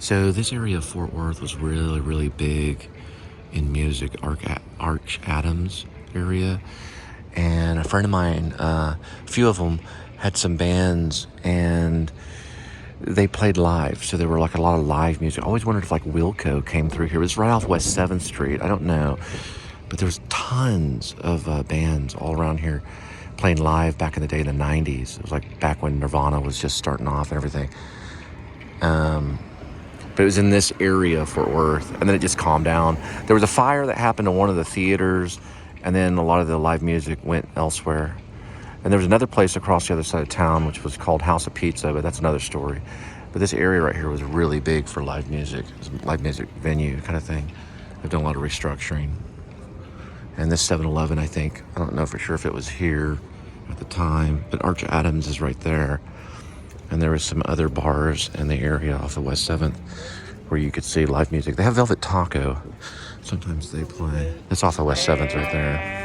So this area of Fort Worth was really, really big in music, Arch Adams area. And a friend of mine, a few of them had some bands and they played live. So there were like a lot of live music. I always wondered if like Wilco came through here. It was right off West 7th Street. I don't know. But there was tons of bands all around here playing live back in the day in the 90s. It was like back when Nirvana was just starting off and everything. But it was in this area of Fort Worth, and then it just calmed down. There was a fire that happened in one of the theaters, and then a lot of the live music went elsewhere. And there was another place across the other side of town, which was called House of Pizza, but that's another story. But this area right here was really big for live music. It was a live music venue kind of thing. They've done a lot of restructuring. And this 7-Eleven, I think, I don't know for sure if it was here at the time, but Arch Adams is right there. And there was some other bars in the area off of West 7th where you could see live music. They have Velvet Taco. Sometimes they play. It's off of West 7th right there.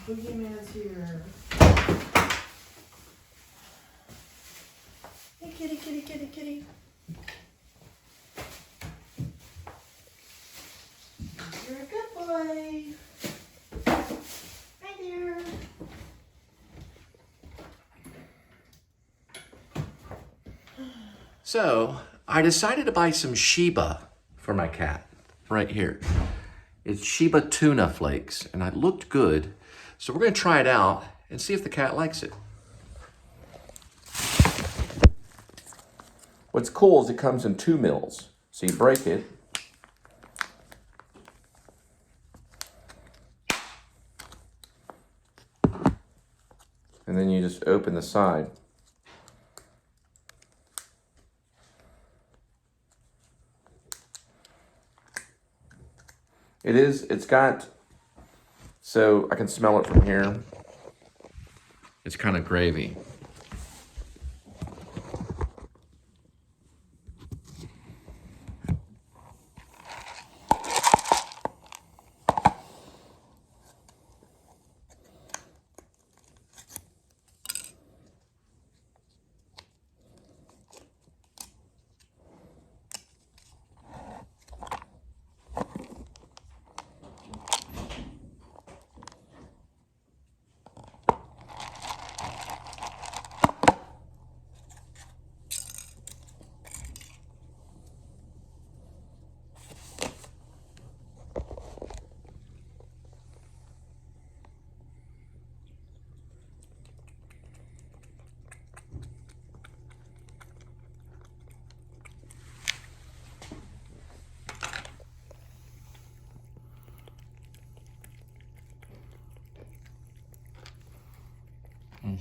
Boogeyman's here. Hey, kitty, kitty, kitty, kitty. You're a good boy. Hi there. So I decided to buy some Sheba for my cat right here. It's Sheba tuna flakes, and it looked good. So we're gonna try it out and see if the cat likes it. What's cool is it comes in 2 mils. So you break it. And then you just open the side. It's got, so I can smell it from here. It's kind of gravy.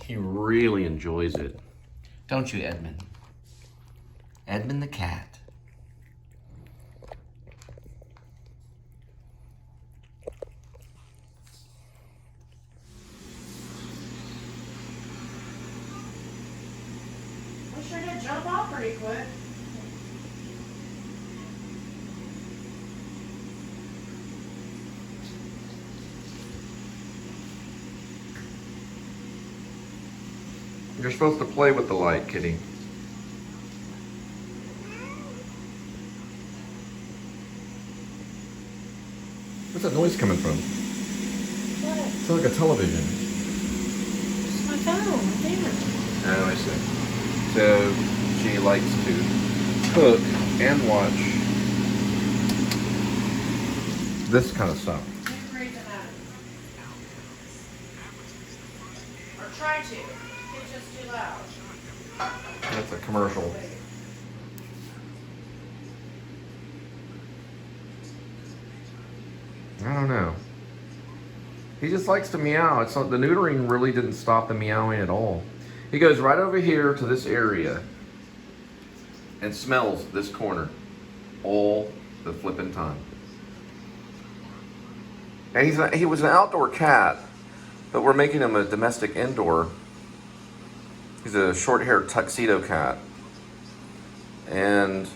He really enjoys it. Don't you, Edmund? Edmund the cat. I sure did jump off pretty quick. You're supposed to play with the light, kitty. What's that noise coming from? What? It sounds like a television. It's my phone, my camera. Oh, I see. So she likes to cook and watch this kind of stuff. Read them out. Or try to. It's just too loud. That's a commercial. I don't know. He just likes to meow. It's not, the neutering really didn't stop the meowing at all. He goes right over here to this area and smells this corner all the flipping time. And he was an outdoor cat, but we're making him a domestic indoor. He's a short-haired tuxedo cat. And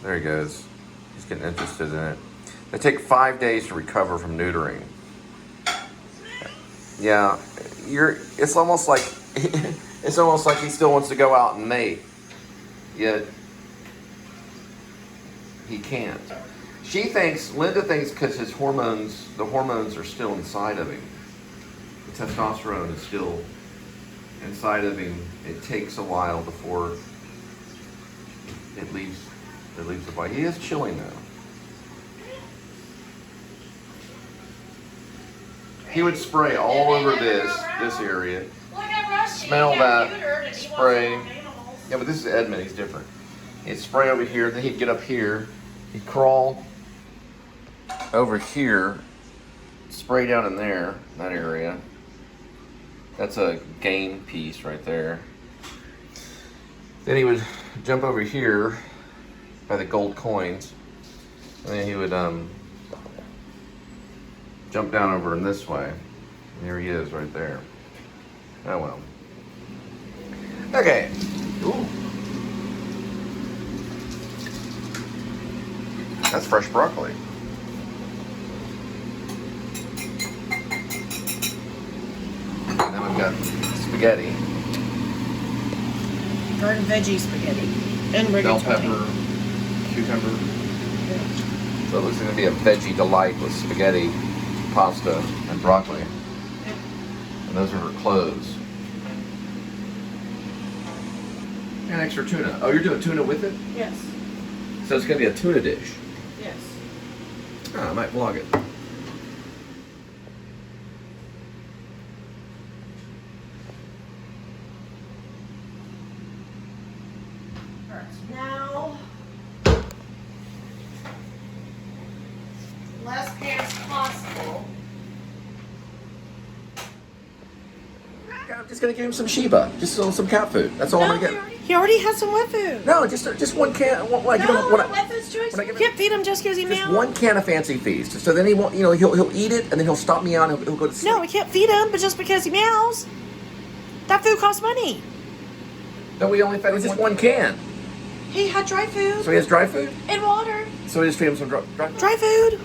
there he goes. He's getting interested in it. They take 5 days to recover from neutering. Yeah, it's almost like he still wants to go out and mate, yet he can't. Linda thinks because the hormones are still inside of him. The testosterone is still inside of him. It takes a while before it leaves the body. He is chilling though. He would spray all over this area. Smell that, spray. Yeah, but this is Edmund, he's different. He'd spray over here, then he'd get up here, he'd crawl over here, spray down in there, that area. That's a game piece right there. Then he would jump over here by the gold coins, and then he would jump down over in this way. And here he is right there. Oh well. Okay. Ooh. That's fresh broccoli. And then we've got spaghetti. Garden veggie spaghetti. And Bell rigatoni. pepper, cucumber. So it looks like it's going to be a veggie delight with spaghetti, pasta, and broccoli. And those are her clothes. And extra tuna. Oh, you're doing tuna with it? Yes. So it's going to be a tuna dish. Yes. Oh, I might vlog it. Alright, now less pants possible. I'm just gonna give him some Sheba, just some cat food. That's all I'm gonna get. He already has some wet food. No, just one can. When I give him, wet food's too when I expensive. give You him- can't feed him just because he just meows. one can of Fancy Feast. So then he won't, he'll eat it and then he'll stop meowing and he'll go to sleep. No, we can't feed him, but just because he meows. That food costs money. No, we only fed him just one can. He had dry food So he has dry food. and water. So we just feed him some dry food. Dry food?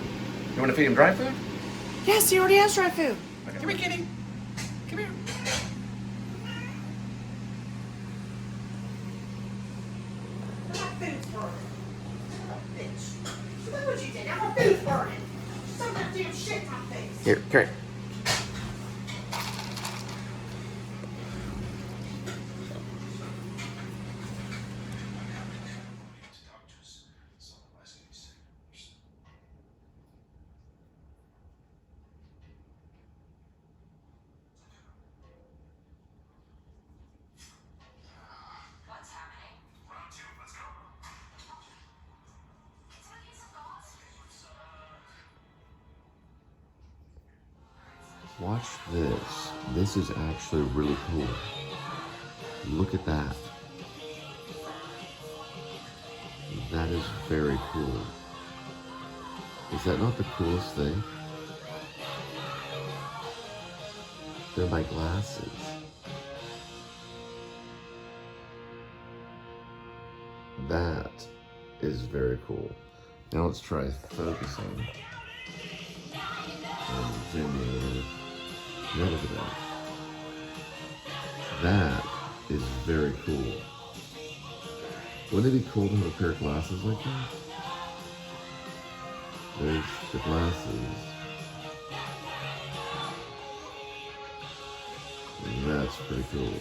You want to feed him dry food? Yes, he already has dry food. Okay. Come here, kitty. Come here. My food's burning. Bitch. Look what you did. Now my food's burning. Some of that damn shit in my face. Here, come here. Watch this. This is actually really cool. Look at that. That is very cool. Is that not the coolest thing? They're my glasses. That is very cool. Now let's try focusing. And zoom in. Yeah, look at that. That is very cool. Wouldn't it be cool to have a pair of glasses like that? There's the glasses. That's pretty cool.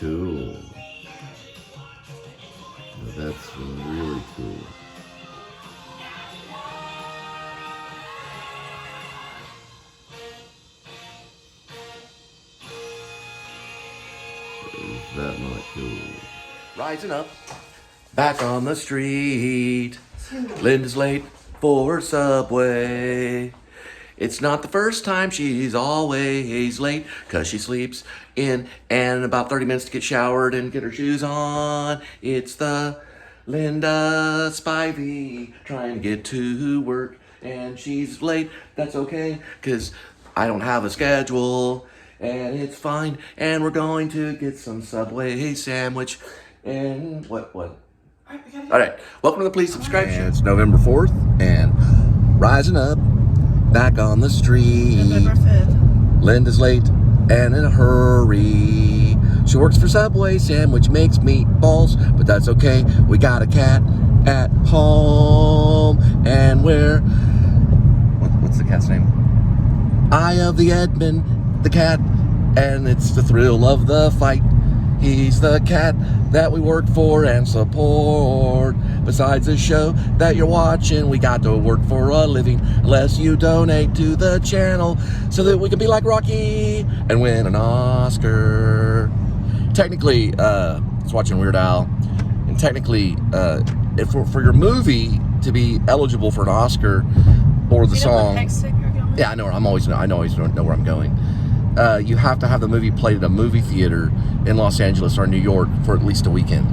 Cool. Now that's really cool. Is that not cool? Rising up, back on the street. Linda's late for Subway. It's not the first time, she's always late, 'cause she sleeps in and about 30 minutes to get showered and get her shoes on. It's the Linda Spivey trying to get to work, and she's late. That's okay, 'cause I don't have a schedule, and it's fine, and we're going to get some Subway sandwich, and what? All right, welcome to the Please Subscribe Show. It's November 4th, and rising up, back on the street. November 5th. Linda's late and in a hurry. She works for Subway, sandwich makes meatballs, but that's okay. We got a cat at home, and what's the cat's name? Eye of the Edmund, the cat, and it's the thrill of the fight. He's the cat that we work for and support. Besides the show that you're watching, we got to work for a living unless you donate to the channel so that we can be like Rocky and win an Oscar. Technically, it's watching Weird Al, and technically, if for your movie to be eligible for an Oscar or the song, yeah, I know where I'm going. You have to have the movie played at a movie theater in Los Angeles or New York for at least a weekend.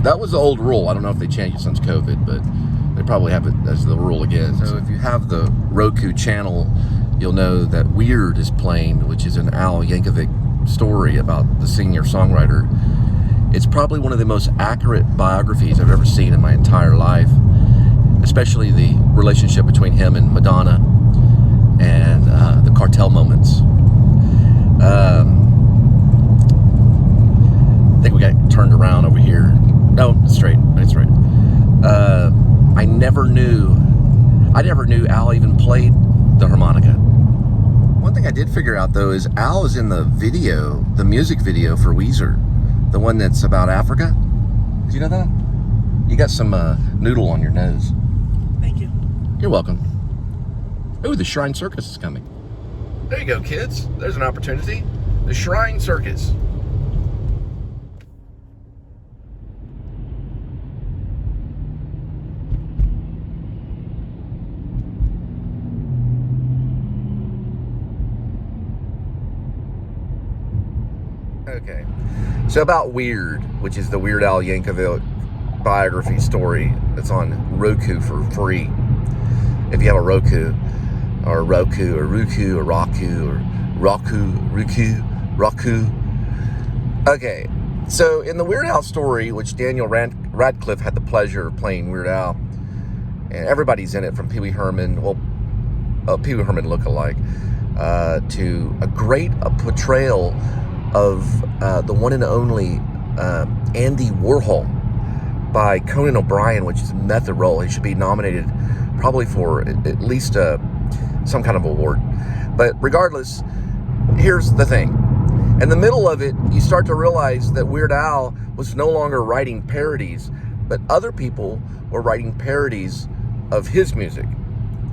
That was the old rule. I don't know if they changed it since COVID, but they probably have it as the rule again. So if you have the Roku channel, you'll know that Weird is playing, which is an Al Yankovic story about the singer-songwriter. It's probably one of the most accurate biographies I've ever seen in my entire life, especially the relationship between him and Madonna and the cartel moments. I think we got turned around over here. No, it's right. I never knew Al even played the harmonica. One thing I did figure out though is Al is in the video, the music video for Weezer, the one that's about Africa. Did you know that? You got some noodle on your nose. Thank you. You're welcome. Oh, the Shrine Circus is coming. There you go, kids. There's an opportunity. The Shrine Circus. Okay. So about Weird, which is the Weird Al Yankovic biography story that's on Roku for free. If you have a Roku, or Roku, or Roku, or Roku, or Roku. Okay, so in the Weird Al story, which Daniel Radcliffe had the pleasure of playing Weird Al, and everybody's in it from Pee Wee Herman, Pee Wee Herman look-alike, to a great portrayal of the one and only Andy Warhol by Conan O'Brien, which is a method role. He should be nominated probably for at least some kind of award. But regardless, here's the thing. In the middle of it, you start to realize that Weird Al was no longer writing parodies, but other people were writing parodies of his music.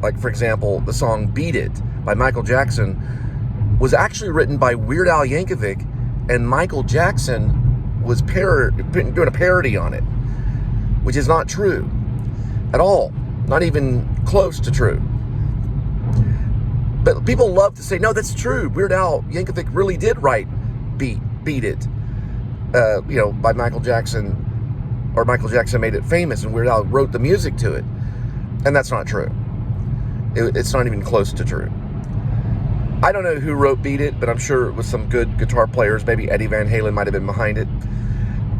Like, for example, the song Beat It by Michael Jackson was actually written by Weird Al Yankovic, and Michael Jackson was doing a parody on it, which is not true at all. Not even close to true. But people love to say, no, that's true. Weird Al Yankovic really did write Beat It, by Michael Jackson, or Michael Jackson made it famous and Weird Al wrote the music to it. And that's not true. It's not even close to true. I don't know who wrote Beat It, but I'm sure it was some good guitar players. Maybe Eddie Van Halen might have been behind it.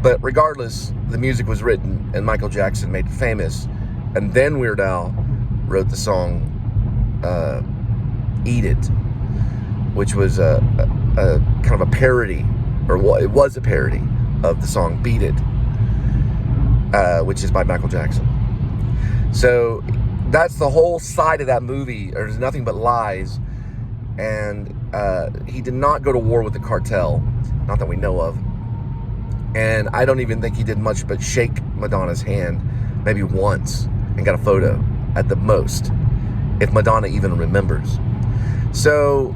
But regardless, the music was written and Michael Jackson made it famous. And then Weird Al wrote the song Eat It, which was a kind of a parody, or it was a parody of the song Beat It, which is by Michael Jackson. So that's the whole side of that movie. There's nothing but lies. And he did not go to war with the cartel, not that we know of. And I don't even think he did much but shake Madonna's hand maybe once and got a photo at the most, if Madonna even remembers. So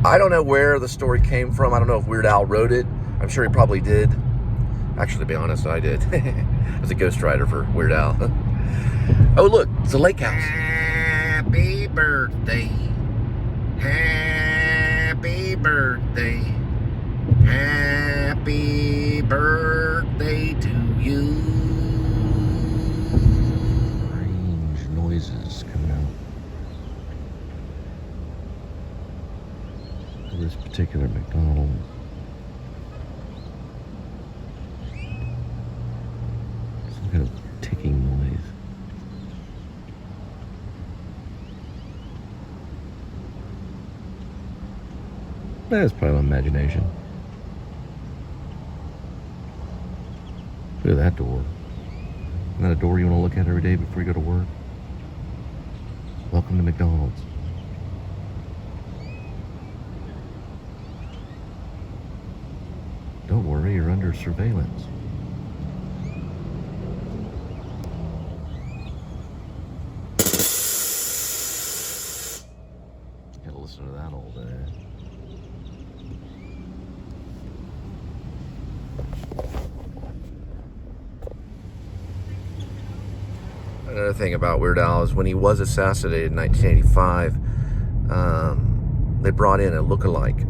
I don't know where the story came from. I don't know if Weird Al wrote it. I'm sure he probably did. Actually, to be honest, I did. I was a ghostwriter for Weird Al. Oh, look, it's a lake house. Happy birthday. Happy birthday. Happy birthday to you. Strange noises coming out of this particular McDonald's. Some kind of ticking noise. That's probably my imagination. Look at that door. Isn't that a door you want to look at every day before you go to work? Welcome to McDonald's. Don't worry, you're under surveillance. Gotta listen to that all day. Another thing about Weird Al is when he was assassinated in 1985, they brought in a lookalike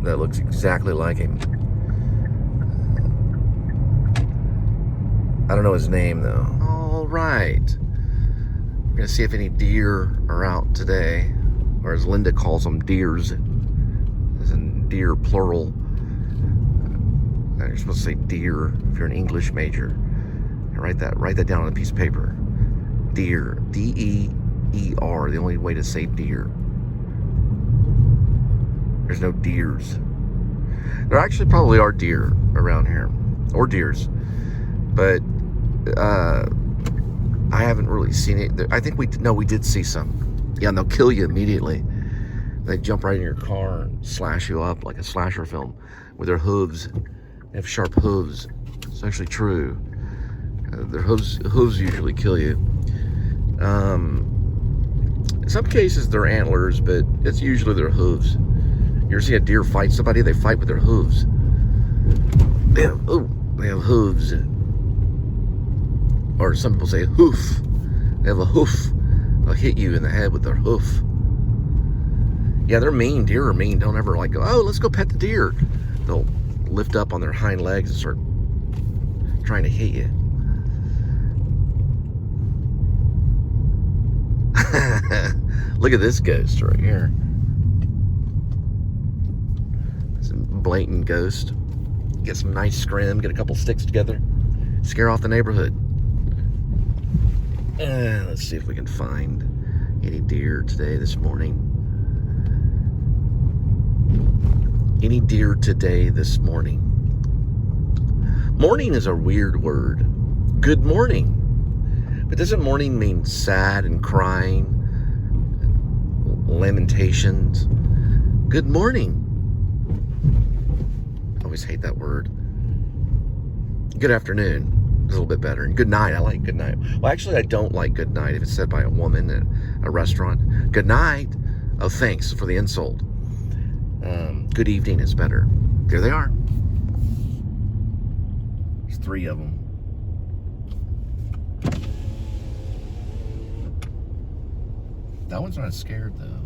that looks exactly like him. I don't know his name though. All right. We're gonna see if any deer are out today, or as Linda calls them, deers, as in deer plural. You're supposed to say deer if you're an English major. Write that down on a piece of paper. Deer, D-E-E-R, the only way to say deer. There's no deers. There actually probably are deer around here, or deers, but I haven't really seen it. I think we did see some. Yeah, and they'll kill you immediately. They jump right in your car and slash you up like a slasher film with their hooves. They have sharp hooves. It's actually true. Their hooves usually kill you. In some cases they're antlers, but it's usually their hooves. You ever see a deer fight somebody? They fight with their hooves. They have hooves. Or some people say hoof. They have a hoof. They'll hit you in the head with their hoof. Yeah, they're mean. Deer are mean. Don't ever like go, oh, let's go pet the deer. They'll lift up on their hind legs and start trying to hit you. Look at this ghost right here. It's a blatant ghost. Get some nice scrim, get a couple sticks together, scare off the neighborhood. Let's see if we can find any deer today, this morning. Any deer today, this morning. Morning is a weird word. Good morning. But doesn't morning mean sad and crying? Lamentations? Good morning. I always hate that word. Good afternoon is a little bit better. And good night, I like good night. Well, actually, I don't like good night if it's said by a woman at a restaurant. Good night. Oh, thanks for the insult. Good evening is better. There they are. There's 3 of them. That one's not scared though.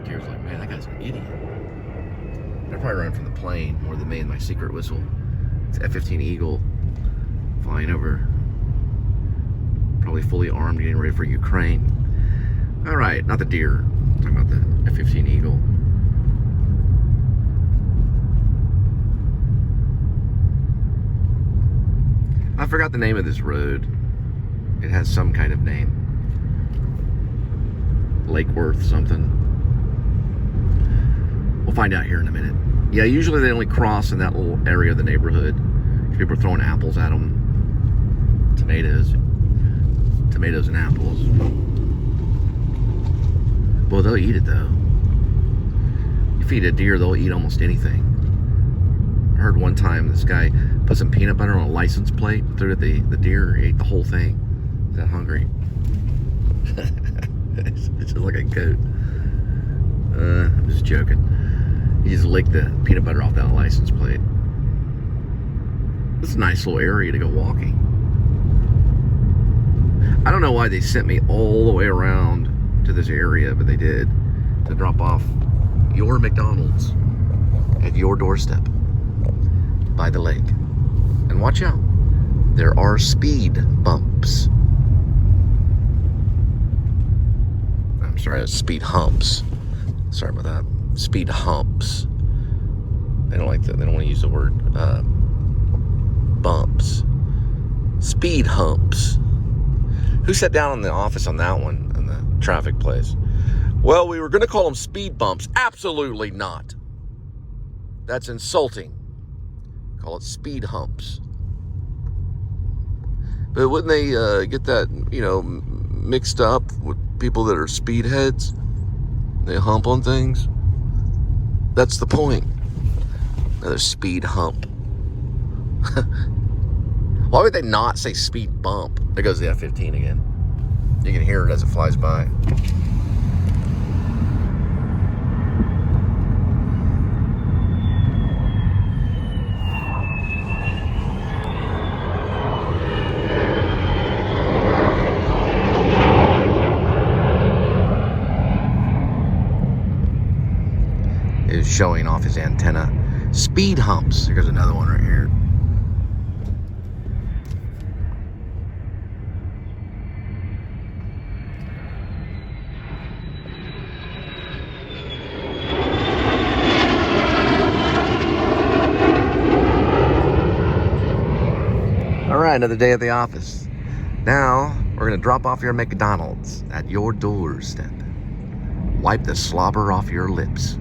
Deer's like, man, that guy's an idiot. They're probably running from the plane more than me and my secret whistle. It's F-15 Eagle flying over probably fully armed, getting ready for Ukraine. All right, not the deer. I'm talking about the F-15 Eagle. I forgot the name of this road. It has some kind of name. Lakeworth something. We'll find out here in a minute. Yeah, usually they only cross in that little area of the neighborhood. People are throwing apples at them. Tomatoes and apples. Well, they'll eat it though. You feed a deer, they'll eat almost anything. I heard one time this guy put some peanut butter on a license plate, threw it at the deer, he ate the whole thing. He's that hungry. It's just like a goat. I'm just joking. He just licked the peanut butter off that license plate. It's a nice little area to go walking. I don't know why they sent me all the way around to this area, but they did, to drop off your McDonald's at your doorstep by the lake. And watch out, there are speed bumps. I'm sorry, speed humps. Sorry about that. Speed humps. They don't like that. They don't want to use the word bumps. Speed humps. Who sat down in the office on that one in the traffic place? Well, we were going to call them speed bumps. Absolutely not. That's insulting. Call it speed humps. But wouldn't they get that, mixed up with people that are speedheads? They hump on things. That's the point. Another speed hump. Why would they not say speed bump? There goes the F-15 again. You can hear it as it flies by. Is showing off his antenna. Speed humps. Here's another one right here. All right, another day at the office. Now we're gonna drop off your McDonald's at your doorstep. Wipe the slobber off your lips.